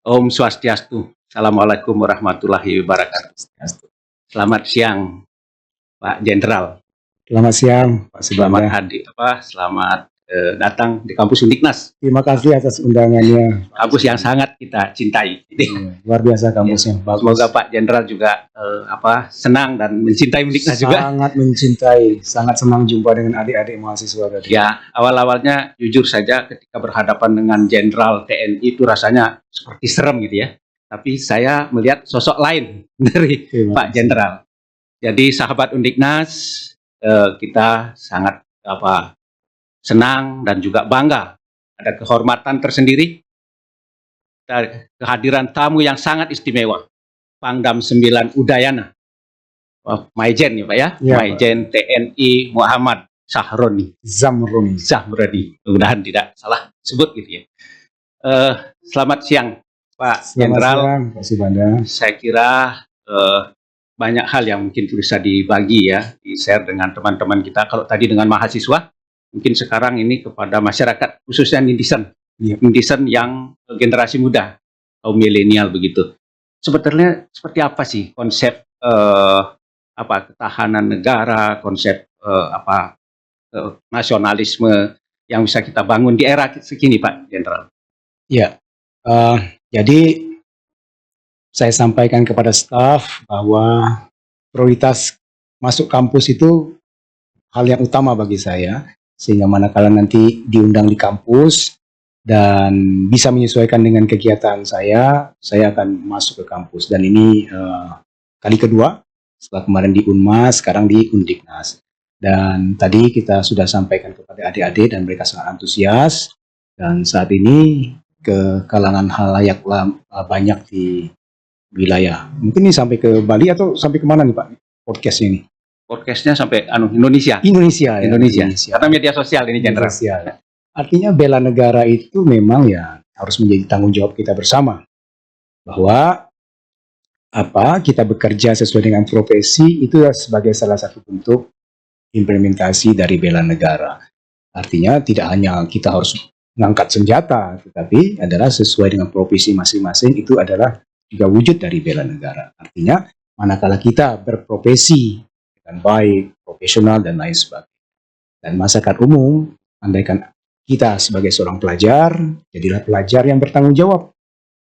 Om Swastiastu. Assalamualaikum warahmatullahi wabarakatuh. Selamat siang, Pak Jenderal. Selamat siang, Pak Selamat Subanda. selamat datang di kampus Undiknas. Terima kasih atas undangannya. Kampus yang sangat kita cintai. Luar biasa kampusnya. Bagus. Semoga Pak Jenderal juga senang dan mencintai Undiknas juga. Sangat mencintai, sangat senang jumpa dengan adik-adik mahasiswa tadi. Ya, awal-awalnya jujur saja ketika berhadapan dengan Jenderal TNI itu rasanya seperti serem gitu ya. Tapi saya melihat sosok lain dari Pak Jenderal. Jadi sahabat Undiknas, kita sangat senang dan juga bangga. Ada kehormatan tersendiri dari kehadiran tamu yang sangat istimewa, Pangdam 9 Udayana, Maijen ya Pak ya, Maijen TNI Muhammad Zamroni. Mudah-mudahan tidak salah sebut gitu ya. Selamat siang Pak Jenderal. Pak Subanda. Saya kira banyak hal yang mungkin bisa dibagi ya, di-share dengan teman-teman kita. Kalau tadi dengan mahasiswa, mungkin sekarang ini kepada masyarakat, khususnya netizen yang generasi muda, kaum milenial begitu. Sebetulnya seperti apa sih konsep ketahanan negara, konsep nasionalisme yang bisa kita bangun di era segini, Pak Jenderal? Ya, jadi saya sampaikan kepada staf bahwa prioritas masuk kampus itu hal yang utama bagi saya, sehingga manakala nanti diundang di kampus dan bisa menyesuaikan dengan kegiatan saya akan masuk ke kampus. Dan ini kali kedua, setelah kemarin di Unmas, sekarang di Undiknas. Dan tadi kita sudah sampaikan kepada adik-adik dan mereka sangat antusias, dan saat ini ke kalangan halayak banyak di wilayah. Mungkin ini sampai ke Bali atau sampai kemana nih Pak podcast ini? Podcastnya sampai Indonesia. Indonesia. Karena media sosial ini Jenderal. Artinya bela negara itu memang ya harus menjadi tanggung jawab kita bersama. Bahwa kita bekerja sesuai dengan profesi itu sebagai salah satu bentuk implementasi dari bela negara. Artinya tidak hanya kita harus mengangkat senjata, tetapi adalah sesuai dengan profesi masing-masing, itu adalah juga wujud dari bela negara. Artinya manakala kita berprofesi dengan baik, profesional dan lain sebagainya, dan masyarakat umum, andaikan kita sebagai seorang pelajar, jadilah pelajar yang bertanggung jawab.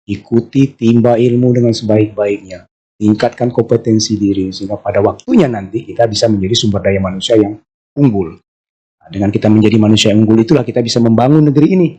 Ikuti timba ilmu dengan sebaik-baiknya, tingkatkan kompetensi diri, sehingga pada waktunya nanti kita bisa menjadi sumber daya manusia yang unggul. Nah, dengan kita menjadi manusia yang unggul itulah kita bisa membangun negeri ini.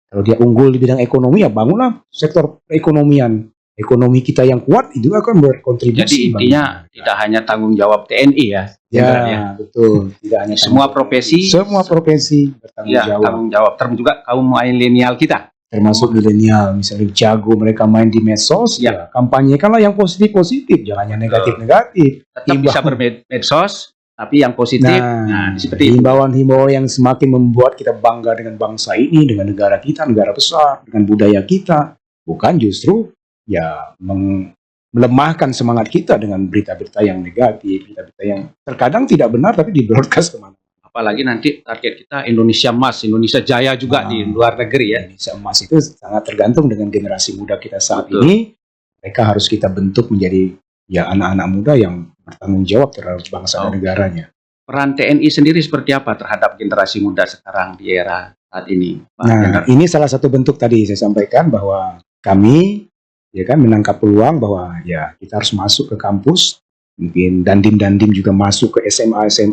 Kalau dia unggul di bidang ekonomi, ya bangunlah sektor perekonomian. Ekonomi kita yang kuat itu akan berkontribusi. Jadi intinya tidak hanya tanggung jawab TNI ya. Ya, betul. Tidak hanya semua profesi bertanggung jawab. Tanggung jawab, termasuk juga kaum milenial kita. Termasuk milenial, misalnya jago mereka main di medsos, ya kampanyekanlah yang positif-positif, jangan yang negatif-negatif. Tetap bisa bermedsos, tapi yang positif. Nah, seperti himbauan-himbauan yang semakin membuat kita bangga dengan bangsa ini, dengan negara kita, negara besar, dengan budaya kita, bukan justru ya melemahkan semangat kita dengan berita-berita yang negatif, berita-berita yang terkadang tidak benar tapi di-broadcast kemana. Apalagi nanti target kita Indonesia Emas, Indonesia Jaya juga di luar negeri ya. Indonesia Emas itu sangat tergantung dengan generasi muda kita saat ini. Mereka harus kita bentuk menjadi ya anak-anak muda yang bertanggung jawab terhadap bangsa dan negaranya. Peran TNI sendiri seperti apa terhadap generasi muda sekarang di era saat ini, Pak? Nah, ini salah satu bentuk tadi saya sampaikan bahwa kami menangkap peluang bahwa ya kita harus masuk ke kampus, mungkin dandim-dandim juga masuk ke SMA,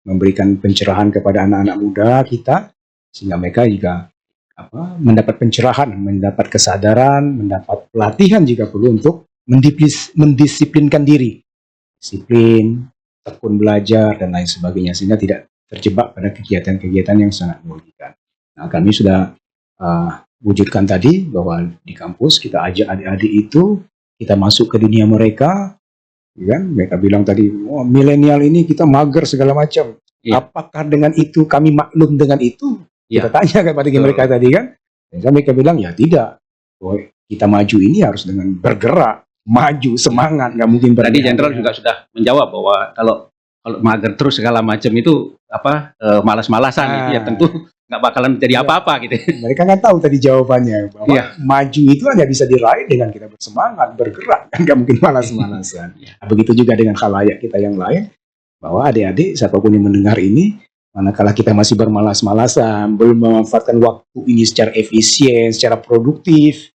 memberikan pencerahan kepada anak-anak muda kita, sehingga mereka juga mendapat pencerahan, mendapat kesadaran, mendapat pelatihan jika perlu untuk mendisiplinkan diri, disiplin, tekun belajar dan lain sebagainya, sehingga tidak terjebak pada kegiatan-kegiatan yang sangat merugikan. Nah, kami sudah wujudkan tadi bahwa di kampus kita ajak adik-adik itu, kita masuk ke dunia mereka, kan? Mereka bilang tadi, milenial ini kita mager segala macam. Apakah dengan itu kami maklum dengan itu? Kita tanya kepada mereka tadi kan. Dan mereka bilang ya tidak. Kita maju ini harus dengan bergerak, maju, semangat, nggak mungkin berhenti. Tadi Jenderal juga sudah menjawab bahwa kalau kalau mager terus segala macam itu malas-malasan gitu ya, tentu nggak bakalan jadi apa-apa gitu. Mereka kan tahu tadi jawabannya bahwa maju itu hanya bisa diraih dengan kita bersemangat, bergerak, kan nggak mungkin malas-malasan. Nah, begitu juga dengan khalayak kita yang lain, bahwa adik-adik siapapun yang mendengar ini, manakala kita masih bermalas-malasan, belum memanfaatkan waktu ini secara efisien, secara produktif,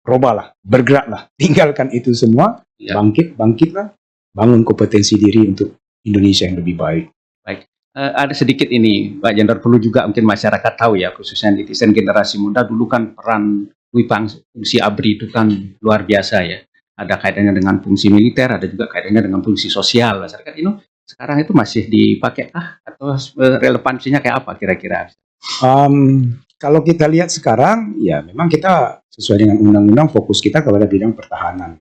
robalah, bergeraklah, tinggalkan itu semua, bangkitlah, bangun kompetensi diri untuk Indonesia yang lebih baik. Baik, ada sedikit ini, Pak Jenderal, perlu juga mungkin masyarakat tahu ya, khususnya netizen generasi muda, dulu kan peran Dwi fungsi ABRI itu kan luar biasa ya. Ada kaitannya dengan fungsi militer, ada juga kaitannya dengan fungsi sosial. Masyarakat ini sekarang itu masih dipakai atau relevansinya kayak apa kira-kira? Kalau kita lihat sekarang, ya memang kita sesuai dengan undang-undang fokus kita kepada bidang pertahanan.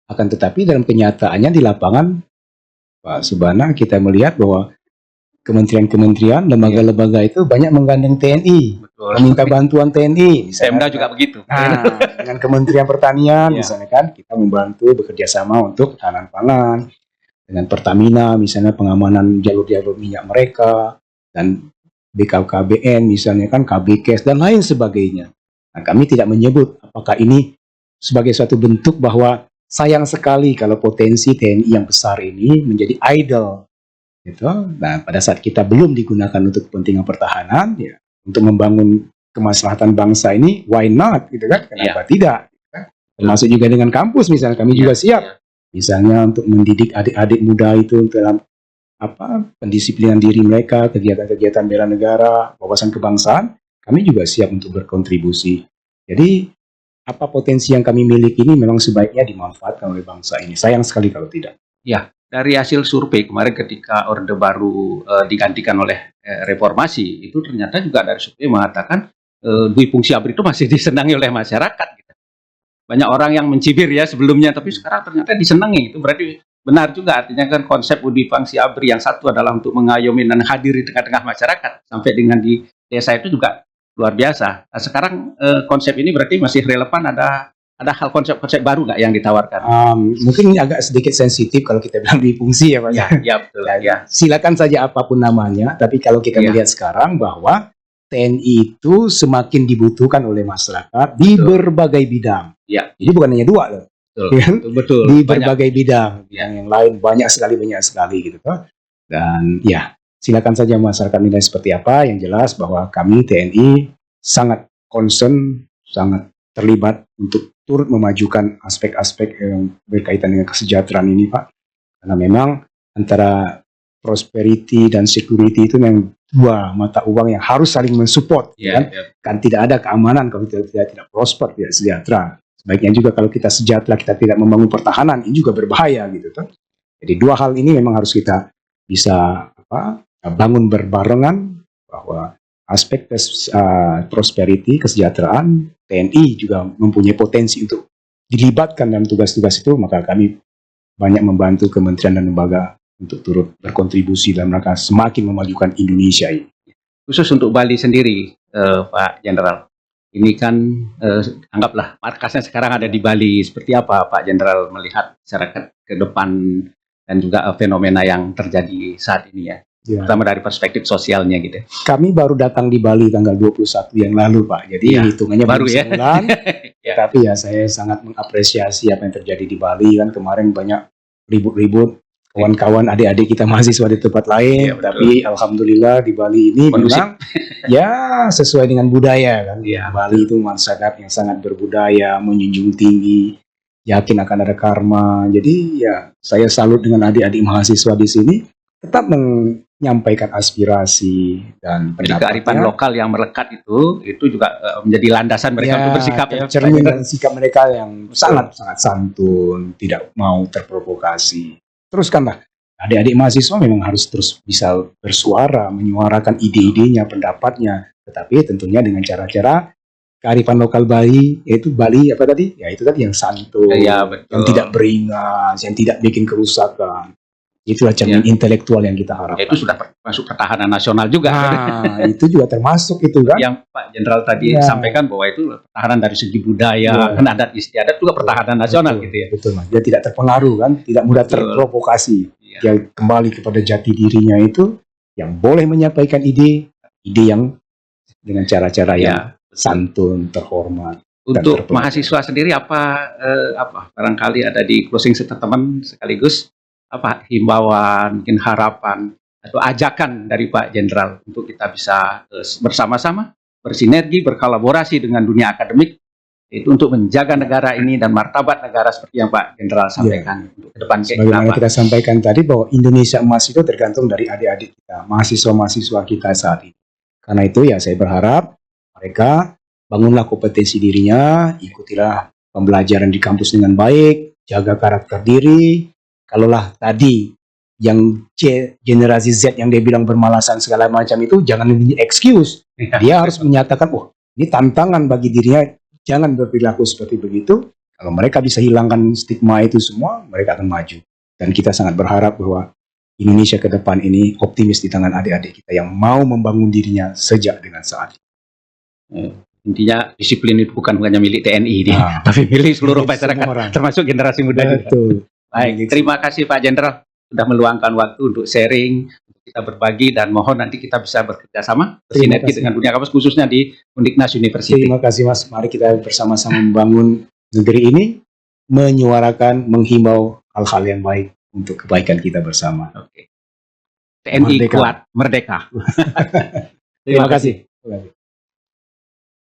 Akan tetapi dalam kenyataannya di lapangan, Pak Subana, kita melihat bahwa kementerian-kementerian, lembaga-lembaga itu banyak menggandeng TNI, meminta bantuan TNI. Pemda juga begitu. Nah, dengan Kementerian Pertanian, misalnya kan, kita membantu bekerja sama untuk ketahanan pangan. Dengan Pertamina, misalnya pengamanan jalur-jalur minyak mereka, dan BKKBN, misalnya kan KBKes, dan lain sebagainya. Nah, kami tidak menyebut apakah ini sebagai suatu bentuk bahwa sayang sekali kalau potensi TNI yang besar ini menjadi idle, gitu. Nah, pada saat kita belum digunakan untuk kepentingan pertahanan, ya, untuk membangun kemaslahatan bangsa ini, why not, gitu kan? Kenapa tidak? Gitu kan? Termasuk juga dengan kampus, misalnya kami juga siap, misalnya untuk mendidik adik-adik muda itu dalam pendisiplinan diri mereka, kegiatan-kegiatan bela negara, wawasan kebangsaan, kami juga siap untuk berkontribusi. Jadi apa potensi yang kami miliki ini memang sebaiknya dimanfaatkan oleh bangsa ini. Sayang sekali kalau tidak. Ya, dari hasil survei kemarin ketika Orde Baru digantikan oleh reformasi, itu ternyata juga dari survei mengatakan Dwi fungsi ABRI itu masih disenangi oleh masyarakat. Gitu. Banyak orang yang mencibir ya sebelumnya, tapi sekarang ternyata disenangi. Itu berarti benar juga, artinya kan konsep Dwi fungsi ABRI yang satu adalah untuk mengayomi dan hadir di tengah-tengah masyarakat, sampai dengan di desa itu juga luar biasa. Nah, sekarang konsep ini berarti masih relevan, ada hal konsep-konsep baru nggak yang ditawarkan? Mungkin ini agak sedikit sensitif kalau kita bilang Dwi fungsi ya Pak. Ya betul. Ya. Silakan saja apapun namanya, tapi kalau kita melihat sekarang bahwa TNI itu semakin dibutuhkan oleh masyarakat di berbagai bidang. Ya. Jadi bukan hanya dua loh. Betul. Di berbagai bidang yang lain banyak sekali gitu toh. Dan ya, silakan saja masyarakat nilai seperti apa. Yang jelas bahwa kami TNI sangat concern, sangat terlibat untuk turut memajukan aspek-aspek yang berkaitan dengan kesejahteraan ini, Pak. Karena memang antara prosperity dan security itu memang dua mata uang yang harus saling mensupport, kan? Kan tidak ada keamanan kalau kita tidak prosper, tidak sejahtera. Sebaiknya juga kalau kita sejahtera, kita tidak membangun pertahanan, ini juga berbahaya gitu kan. Jadi dua hal ini memang harus kita bisa bangun berbarengan, bahwa aspek prosperity, kesejahteraan, TNI juga mempunyai potensi untuk dilibatkan dalam tugas-tugas itu, maka kami banyak membantu kementerian dan lembaga untuk turut berkontribusi dalam rangka semakin memajukan Indonesia ini. Khusus untuk Bali sendiri, Pak Jenderal, ini kan anggaplah markasnya sekarang ada di Bali. Seperti apa Pak Jenderal melihat masyarakat ke depan dan juga fenomena yang terjadi saat ini ya? Pertama dari perspektif sosialnya gitu. Kami baru datang di Bali tanggal 21 yang lalu Pak, jadi hitungannya baru sebulan. Tapi ya saya sangat mengapresiasi apa yang terjadi di Bali, kan kemarin banyak ribut-ribut kawan-kawan adik-adik kita mahasiswa di tempat lain, tapi alhamdulillah di Bali ini memang ya sesuai dengan budaya kan. Bali itu masyarakat yang sangat berbudaya, menjunjung tinggi, yakin akan ada karma. Jadi ya saya salut dengan adik-adik mahasiswa di sini tetap menyampaikan aspirasi dan pendapatnya. Kearifan lokal yang melekat itu juga menjadi landasan mereka untuk bersikap. Cermin dan sikap mereka yang sangat santun, tidak mau terprovokasi. Teruskanlah, adik-adik mahasiswa memang harus terus bisa bersuara, menyuarakan ide-idenya, pendapatnya, tetapi tentunya dengan cara-cara kearifan lokal Bali, yaitu Bali apa tadi? Ya itu tadi yang santun, yang tidak beringas, yang tidak bikin kerusakan. Itulah cermin intelektual yang kita harapkan. Itu sudah termasuk pertahanan nasional juga. Nah, itu juga termasuk itu kan. Yang Pak Jenderal tadi sampaikan bahwa itu pertahanan dari segi budaya, adat istiadat juga pertahanan nasional gitu ya. Betul Mas. Dia tidak terpengaruh kan, tidak mudah terprovokasi. dia kembali kepada jati dirinya itu, yang boleh menyampaikan ide yang dengan cara-cara yang Ya. santun, terhormat. Untuk terpelajar. mahasiswa sendiri apa barangkali ada di closing statement sekaligus apa himbauan, mungkin harapan atau ajakan dari Pak Jenderal untuk kita bisa bersama-sama bersinergi, berkolaborasi dengan dunia akademik itu untuk menjaga negara ini dan martabat negara seperti yang Pak Jenderal sampaikan untuk ke depan kayak Sebagaimana kenapa? kita sampaikan tadi bahwa Indonesia emas itu tergantung dari adik-adik kita, mahasiswa-mahasiswa kita saat ini. Karena itu ya saya berharap mereka bangunlah kompetensi dirinya, ikutilah pembelajaran di kampus dengan baik, jaga karakter diri. Kalaulah tadi yang generasi Z yang dia bilang bermalasan segala macam itu jangan jadi excuse. Dia harus menyatakan, oh ini tantangan bagi dirinya, jangan berperilaku seperti begitu. Kalau mereka bisa hilangkan stigma itu semua, mereka akan maju. Dan kita sangat berharap bahwa Indonesia ke depan ini optimis di tangan adik-adik kita yang mau membangun dirinya sejak dengan saat ini. Intinya disiplin itu bukan hanya milik TNI ini, Nah, tapi milik seluruh milik masyarakat, semua orang. termasuk generasi muda juga. Betul. Baik, terima kasih Pak Jenderal sudah meluangkan waktu untuk sharing, untuk kita berbagi dan mohon nanti kita bisa bekerja sama Terima bersinergi kasih. dengan dunia kampus khususnya di Undiknas University. Terima kasih Mas. Mari kita bersama-sama membangun negeri ini, menyuarakan, menghimbau hal-hal yang baik untuk kebaikan kita bersama. Oke. TNI Merdeka. kuat, merdeka. Terima kasih.